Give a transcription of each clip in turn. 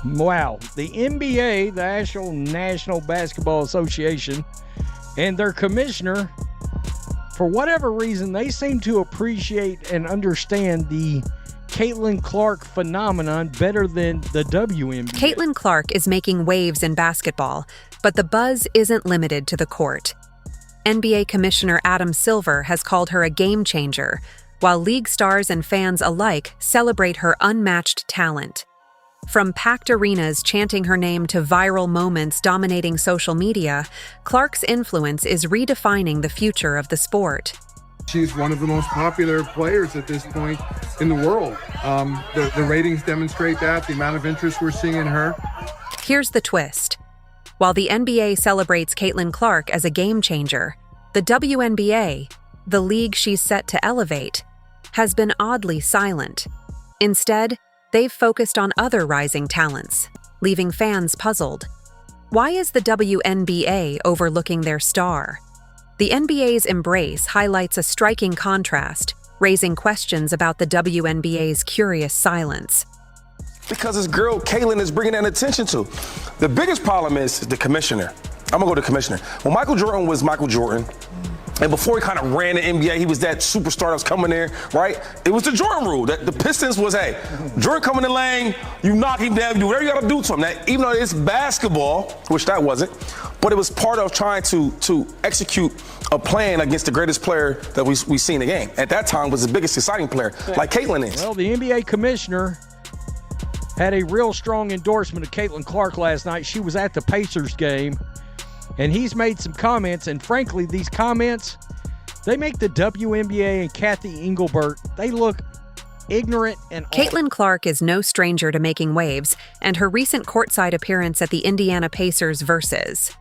Wow. The NBA, the National Basketball Association, and their commissioner, for whatever reason, they seem to appreciate and understand the Caitlin Clark phenomenon better than the WNBA. Caitlin Clark is making waves in basketball, but the buzz isn't limited to the court. NBA Commissioner Adam Silver has called her a game changer, while league stars and fans alike celebrate her unmatched talent. From packed arenas chanting her name to viral moments dominating social media, Clark's influence is redefining the future of the sport. She's one of the most popular players at this point in the world. The ratings demonstrate that, the amount of interest we're seeing in her. Here's the twist. While the NBA celebrates Caitlin Clark as a game changer, the WNBA, the league she's set to elevate, has been oddly silent. Instead, they've focused on other rising talents, leaving fans puzzled. Why is the WNBA overlooking their star? The NBA's embrace highlights a striking contrast, raising questions about the WNBA's curious silence. Because this girl, Caitlin, is bringing that attention to. The biggest problem is the commissioner. I'm gonna go to the commissioner. When Michael Jordan was Michael Jordan, and before he kind of ran the NBA, he was that superstar that was coming there, right? It was the Jordan rule. That the Pistons was, hey, Jordan coming in the lane, you knock him down, you do whatever you gotta do to him. That, even though it's basketball, which that wasn't, but it was part of trying to execute a plan against the greatest player that we seen in the game. At that time was the biggest exciting player, like Caitlin is. Well, the NBA commissioner had a real strong endorsement of Caitlin Clark last night. She was at the Pacers game, and he's made some comments, and frankly, these comments, they make the WNBA and Kathy Engelbert, they look ignorant and Caitlin Clark is no stranger to making waves, and her recent courtside appearance at the Indiana Pacers versus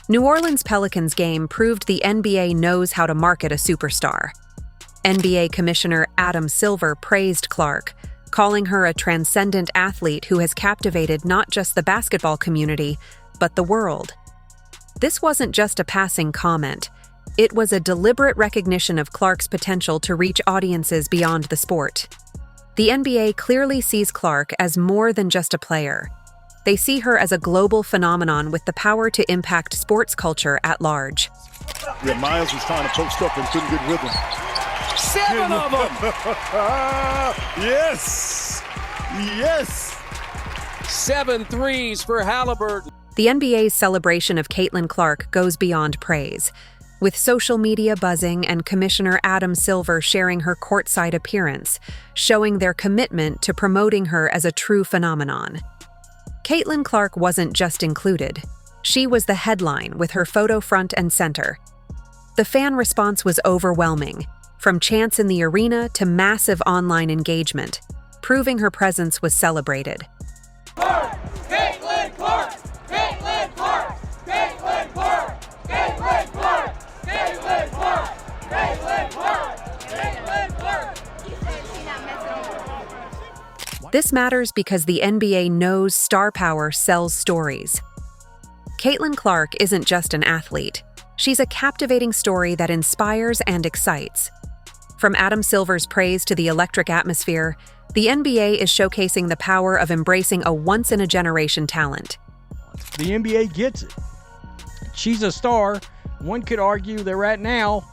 New Orleans Pelicans game proved the NBA knows how to market a superstar. NBA Commissioner Adam Silver praised Clark, calling her a transcendent athlete who has captivated not just the basketball community, but the world. This wasn't just a passing comment. It was a deliberate recognition of Clark's potential to reach audiences beyond the sport. The NBA clearly sees Clark as more than just a player. They see her as a global phenomenon with the power to impact sports culture at large. Yeah, Miles was trying to post up and couldn't get with him. 7 of them! Yes! Yes! 7 threes for Halliburton. The NBA's celebration of Caitlin Clark goes beyond praise, with social media buzzing and Commissioner Adam Silver sharing her courtside appearance, showing their commitment to promoting her as a true phenomenon. Caitlin Clark wasn't just included. She was the headline with her photo front and center. The fan response was overwhelming, from chants in the arena to massive online engagement, proving her presence was celebrated. Clark! Caitlin Clark! Caitlin Clark! Caitlin Clark! Caitlin Clark! Caitlin Clark! Caitlin Clark! Caitlin Clark! This matters because the NBA knows star power sells stories. Caitlin Clark isn't just an athlete. She's a captivating story that inspires and excites. From Adam Silver's praise to the electric atmosphere, the NBA is showcasing the power of embracing a once-in-a-generation talent. The NBA gets it. She's a star. One could argue that right now,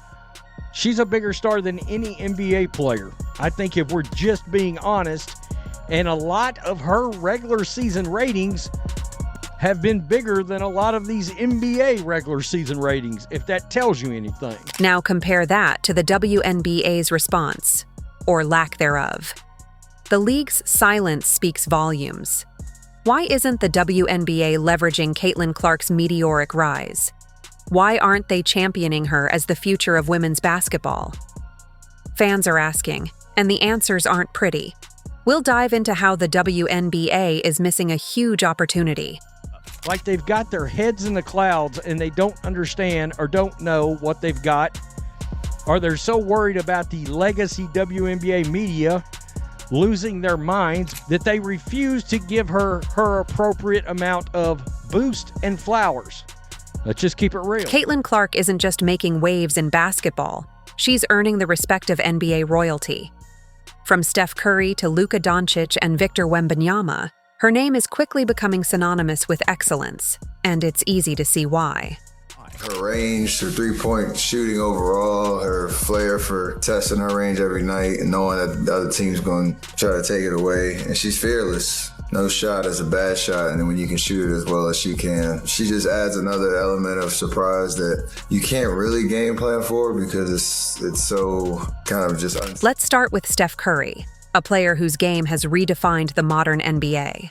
she's a bigger star than any NBA player. I think if we're just being honest, and a lot of her regular season ratings have been bigger than a lot of these NBA regular season ratings, if that tells you anything. Now compare that to the WNBA's response, or lack thereof. The league's silence speaks volumes. Why isn't the WNBA leveraging Caitlin Clark's meteoric rise? Why aren't they championing her as the future of women's basketball? Fans are asking, and the answers aren't pretty. We'll dive into how the WNBA is missing a huge opportunity. Like they've got their heads in the clouds and they don't understand or don't know what they've got, or they're so worried about the legacy WNBA media losing their minds that they refuse to give her appropriate amount of boost and flowers. Let's just keep it real. Caitlin Clark isn't just making waves in basketball. She's earning the respect of NBA royalty. From Steph Curry to Luka Doncic and Victor Wembanyama, Her name is quickly becoming synonymous with excellence, and it's easy to see why. Her range, her three-point shooting overall, her flair for testing her range every night and knowing that the other team's going to try to take it away. And she's fearless. No shot is a bad shot, and then when you can shoot it as well as she can, she just adds another element of surprise that you can't really game plan for because it's so kind of just... Let's start with Steph Curry, a player whose game has redefined the modern NBA.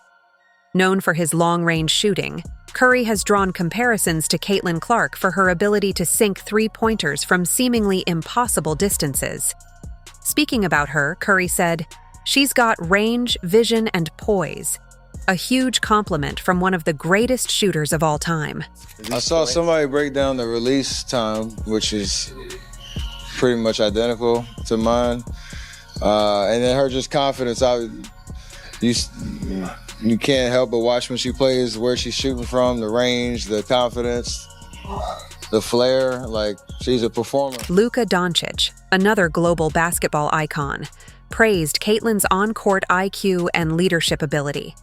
Known for his long-range shooting, Curry has drawn comparisons to Caitlin Clark for her ability to sink three-pointers from seemingly impossible distances. Speaking about her, Curry said, "She's got range, vision, and poise. A huge compliment from one of the greatest shooters of all time." I saw somebody break down the release time, which is pretty much identical to mine. And then her just confidence, you can't help but watch when she plays, where she's shooting from, the range, the confidence, the flair. Like, she's a performer. Luka Doncic, another global basketball icon, praised Caitlin's on-court IQ and leadership ability.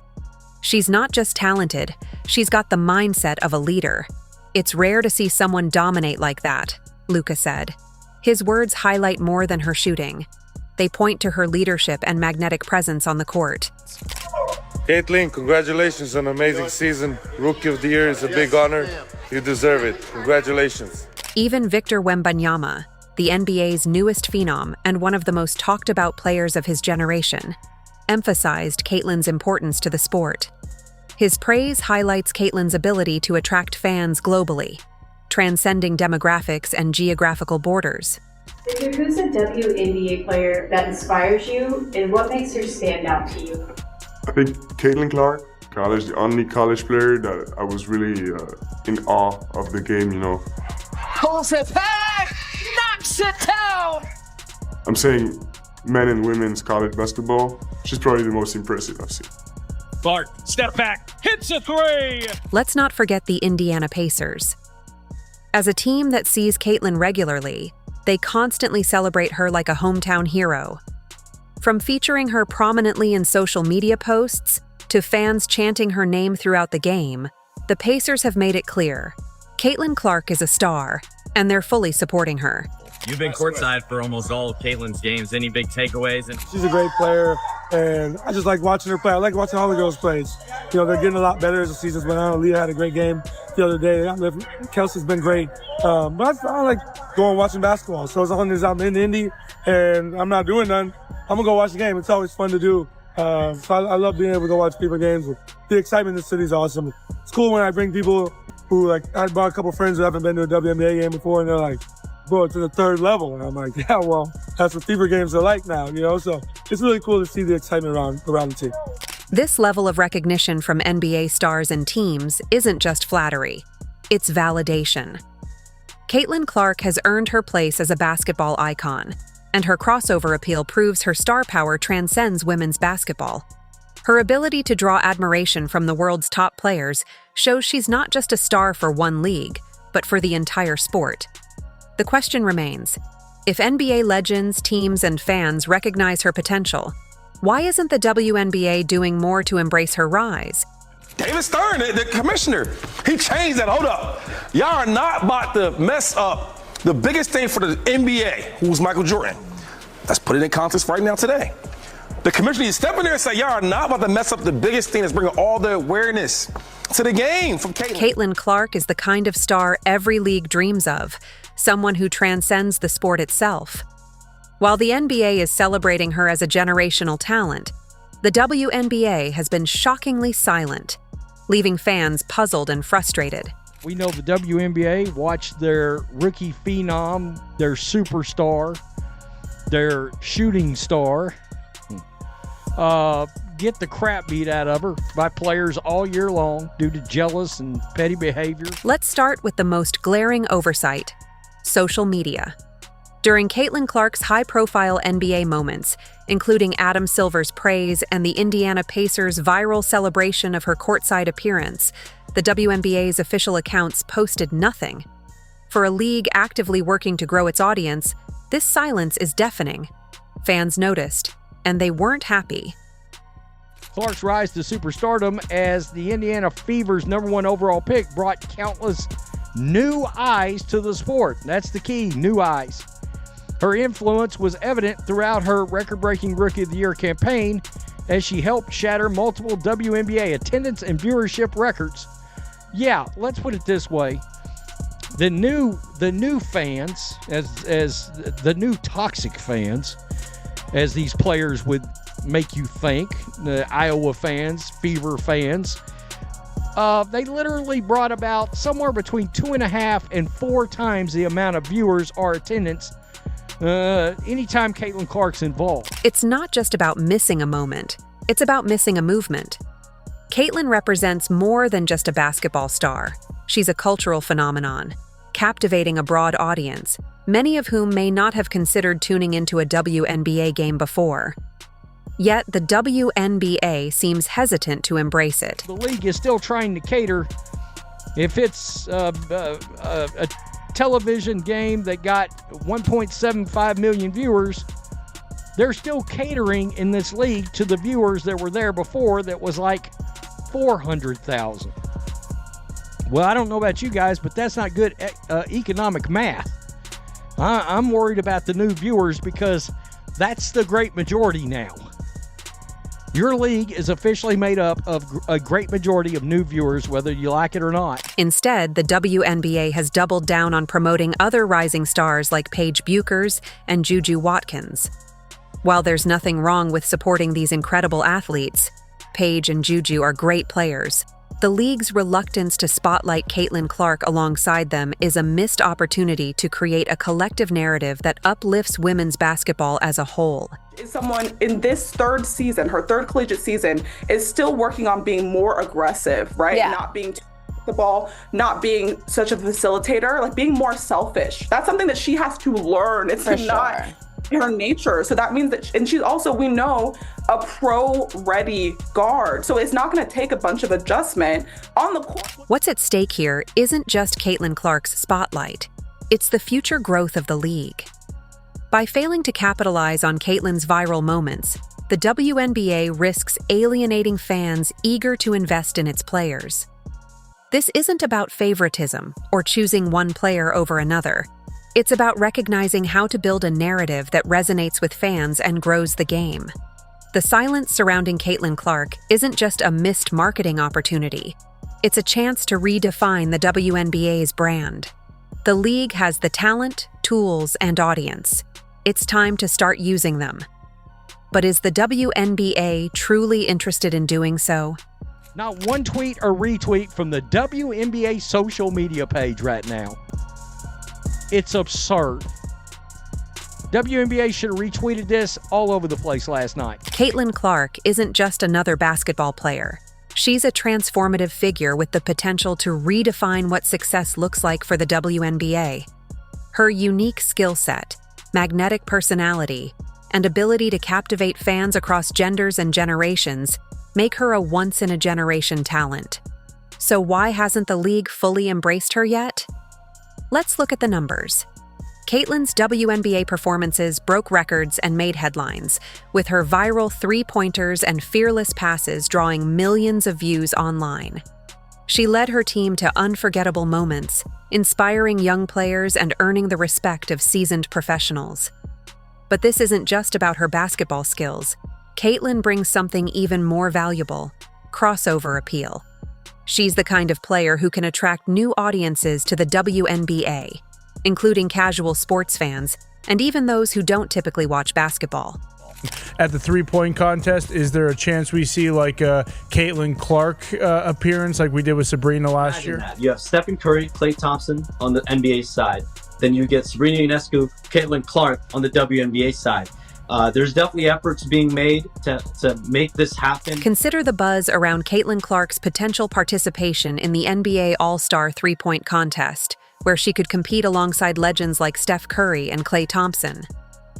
"She's not just talented, she's got the mindset of a leader. It's rare to see someone dominate like that," Luka said. His words highlight more than her shooting. They point to her leadership and magnetic presence on the court. Caitlin, congratulations on an amazing season. Rookie of the Year is a big honor. You deserve it. Congratulations. Even Victor Wembanyama, the NBA's newest phenom and one of the most talked-about players of his generation, emphasized Caitlin's importance to the sport. His praise highlights Caitlin's ability to attract fans globally, transcending demographics and geographical borders. Victor, who's a WNBA player that inspires you, and what makes her stand out to you? I think Caitlin Clark, the only college player that I was really in awe of the game, you know. Pulls it back, knocks it down. I'm saying men and women's college basketball, she's probably the most impressive I've seen. Clark, step back, hits a three. Let's not forget the Indiana Pacers. As a team that sees Caitlin regularly, they constantly celebrate her like a hometown hero. From featuring her prominently in social media posts to fans chanting her name throughout the game, the Pacers have made it clear, Caitlin Clark is a star, and they're fully supporting her. You've been courtside for almost all of Caitlin's games. Any big takeaways? She's a great player, and I just like watching her play. I like watching all the girls play. You know, they're getting a lot better as the season's went on. Leah had a great game the other day. Kelsey's been great. But I like going watching basketball. So as long as I'm in Indy and I'm not doing nothing, I'm going to go watch the game. It's always fun to do. So I love being able to go watch people games. The excitement in the city is awesome. It's cool when I bring people who, like, I brought a couple friends who haven't been to a WNBA game before, and they're like, "Bro, it's in the third level." And I'm like, "Yeah, well, that's what Fever games are like now," you know? So it's really cool to see the excitement around the team. This level of recognition from NBA stars and teams isn't just flattery. It's validation. Caitlin Clark has earned her place as a basketball icon, and her crossover appeal proves her star power transcends women's basketball. Her ability to draw admiration from the world's top players shows she's not just a star for one league, but for the entire sport. The question remains, if NBA legends, teams, and fans recognize her potential, why isn't the WNBA doing more to embrace her rise? David Stern, the commissioner, he changed that. Hold up. Y'all are not about to mess up the biggest thing for the NBA, who's Michael Jordan. Let's put it in context right now today. The commissioner needs to step in there and say, y'all are not about to mess up the biggest thing that's bringing all the awareness to the game from Caitlin. Caitlin Clark is the kind of star every league dreams of, someone who transcends the sport itself. While the NBA is celebrating her as a generational talent, the WNBA has been shockingly silent, leaving fans puzzled and frustrated. We know the WNBA watched their rookie phenom, their superstar, their shooting star, get the crap beat out of her by players all year long due to jealous and petty behavior. Let's start with the most glaring oversight: social media. During Caitlin Clark's high-profile NBA moments, including Adam Silver's praise and the Indiana Pacers' viral celebration of her courtside appearance, the WNBA's official accounts posted nothing. For a league actively working to grow its audience, this silence is deafening. Fans noticed, and they weren't happy. Clark's rise to superstardom as the Indiana Fever's #1 overall pick brought countless new eyes to the sport. That's the key, new eyes. Her influence was evident throughout her record-breaking Rookie of the Year campaign as she helped shatter multiple WNBA attendance and viewership records. Yeah, let's put it this way. The new fans, as the new toxic fans, as these players would make you think, the Iowa fans, Fever fans, they literally brought about somewhere between 2.5 and 4 times the amount of viewers or attendance anytime Caitlin Clark's involved. It's not just about missing a moment. It's about missing a movement. Caitlin represents more than just a basketball star. She's a cultural phenomenon, captivating a broad audience, many of whom may not have considered tuning into a WNBA game before. Yet the WNBA seems hesitant to embrace it. The league is still trying to cater. If it's a television game that got 1.75 million viewers, they're still catering in this league to the viewers that were there before that was like 400,000. Well, I don't know about you guys, but that's not good economic math. I'm worried about the new viewers because that's the great majority now. Your league is officially made up of a great majority of new viewers, whether you like it or not. Instead, the WNBA has doubled down on promoting other rising stars like Paige Buchers and Juju Watkins. While there's nothing wrong with supporting these incredible athletes, Paige and Juju are great players. The league's reluctance to spotlight Caitlin Clark alongside them is a missed opportunity to create a collective narrative that uplifts women's basketball as a whole. Someone in this third season, her third collegiate season, is still working on being more aggressive, right? Yeah. Not being the ball, not being such a facilitator, like being more selfish. That's something that she has to learn. It's not her nature. So that means that, and she's also, we know, a pro-ready guard. So it's not going to take a bunch of adjustment on the court. What's at stake here isn't just Caitlin Clark's spotlight. It's the future growth of the league. By failing to capitalize on Caitlin's viral moments, the WNBA risks alienating fans eager to invest in its players. This isn't about favoritism or choosing one player over another. It's about recognizing how to build a narrative that resonates with fans and grows the game. The silence surrounding Caitlin Clark isn't just a missed marketing opportunity. It's a chance to redefine the WNBA's brand. The league has the talent, tools, and audience. It's time to start using them. But is the WNBA truly interested in doing so? Not one tweet or retweet from the WNBA social media page right now. It's absurd. WNBA should have retweeted this all over the place last night. Caitlin Clark isn't just another basketball player. She's a transformative figure with the potential to redefine what success looks like for the WNBA. Her unique skill set, magnetic personality, and ability to captivate fans across genders and generations make her a once-in-a-generation talent. So why hasn't the league fully embraced her yet? Let's look at the numbers. Caitlin's WNBA performances broke records and made headlines, with her viral three-pointers and fearless passes drawing millions of views online. She led her team to unforgettable moments, inspiring young players and earning the respect of seasoned professionals. But this isn't just about her basketball skills. Caitlin brings something even more valuable: crossover appeal. She's the kind of player who can attract new audiences to the WNBA, including casual sports fans and even those who don't typically watch basketball. At the three-point contest, is there a chance we see like a Caitlin Clark appearance like we did with Sabrina last year? You have Stephen Curry, Klay Thompson on the NBA side. Then you get Sabrina Ionescu, Caitlin Clark on the WNBA side. There's definitely efforts being made to make this happen. Consider the buzz around Caitlin Clark's potential participation in the NBA All-Star three-point contest, where she could compete alongside legends like Steph Curry and Klay Thompson.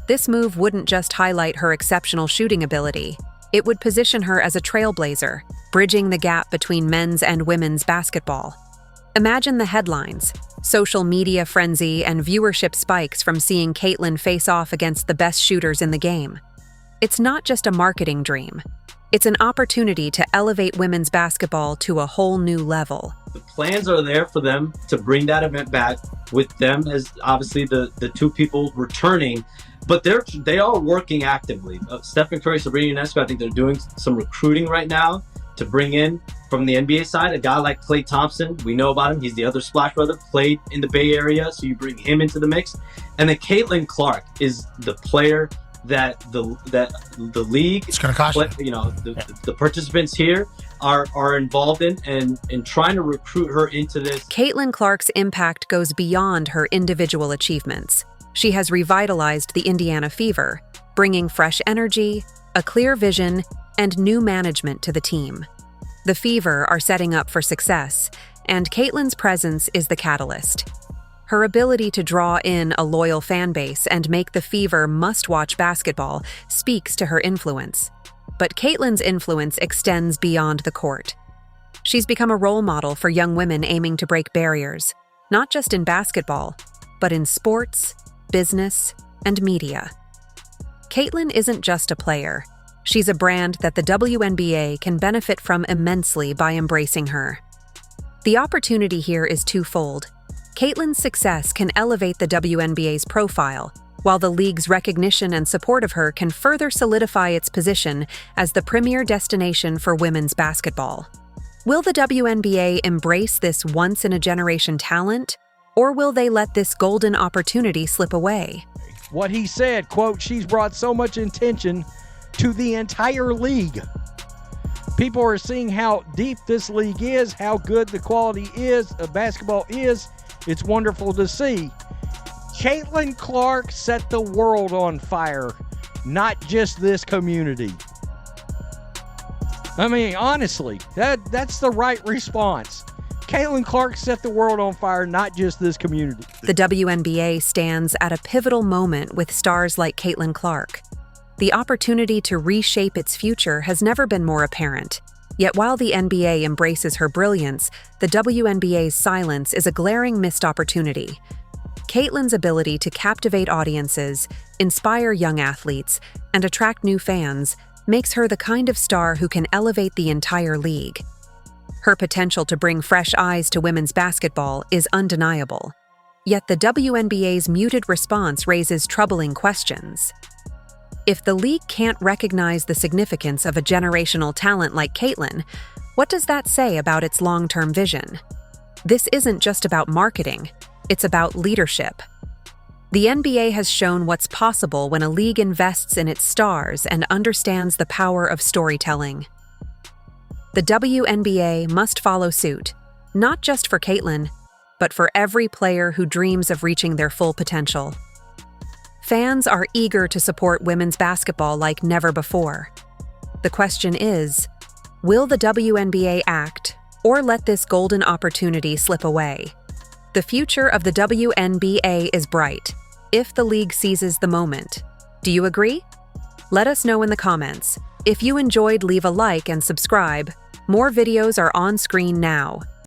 This move wouldn't just highlight her exceptional shooting ability, it would position her as a trailblazer, bridging the gap between men's and women's basketball. Imagine the headlines: social media frenzy and viewership spikes from seeing Caitlin face off against the best shooters in the game. It's not just a marketing dream. It's an opportunity to elevate women's basketball to a whole new level. The plans are there for them to bring that event back, with them as obviously the two people returning, but they are working actively. Stephen Curry, Sabrina Ionescu, I think they're doing some recruiting right now to bring in from the NBA side a guy like Klay Thompson. We know about him. He's the other Splash brother, played in the Bay Area, so you bring him into the mix. And then Caitlin Clark is the player that the league, it's going to cost the participants here are involved in and trying to recruit her into this. Caitlin Clark's impact goes beyond her individual achievements. She has revitalized the Indiana Fever, bringing fresh energy, a clear vision, and new management to the team. The Fever are setting up for success, and Caitlin's presence is the catalyst. Her ability to draw in a loyal fan base and make the Fever must-watch basketball speaks to her influence. But Caitlin's influence extends beyond the court. She's become a role model for young women aiming to break barriers, not just in basketball, but in sports, business, and media. Caitlin isn't just a player. She's a brand that the WNBA can benefit from immensely by embracing her. The opportunity here is twofold. Caitlin's success can elevate the WNBA's profile, while the league's recognition and support of her can further solidify its position as the premier destination for women's basketball. Will the WNBA embrace this once-in-a-generation talent, or will they let this golden opportunity slip away? What he said, quote, she's brought so much attention to the entire league. People are seeing how deep this league is, how good the quality is of basketball is. It's wonderful to see. Caitlin Clark set the world on fire, not just this community. I mean, honestly, that's the right response. Caitlin Clark set the world on fire, not just this community. The WNBA stands at a pivotal moment with stars like Caitlin Clark. The opportunity to reshape its future has never been more apparent. Yet while the NBA embraces her brilliance, the WNBA's silence is a glaring missed opportunity. Caitlin's ability to captivate audiences, inspire young athletes, and attract new fans makes her the kind of star who can elevate the entire league. Her potential to bring fresh eyes to women's basketball is undeniable. Yet the WNBA's muted response raises troubling questions. If the league can't recognize the significance of a generational talent like Caitlin, what does that say about its long-term vision? This isn't just about marketing, it's about leadership. The NBA has shown what's possible when a league invests in its stars and understands the power of storytelling. The WNBA must follow suit, not just for Caitlin, but for every player who dreams of reaching their full potential. Fans are eager to support women's basketball like never before. The question is, will the WNBA act or let this golden opportunity slip away? The future of the WNBA is bright, if the league seizes the moment. Do you agree? Let us know in the comments. If you enjoyed, leave a like and subscribe. More videos are on screen now.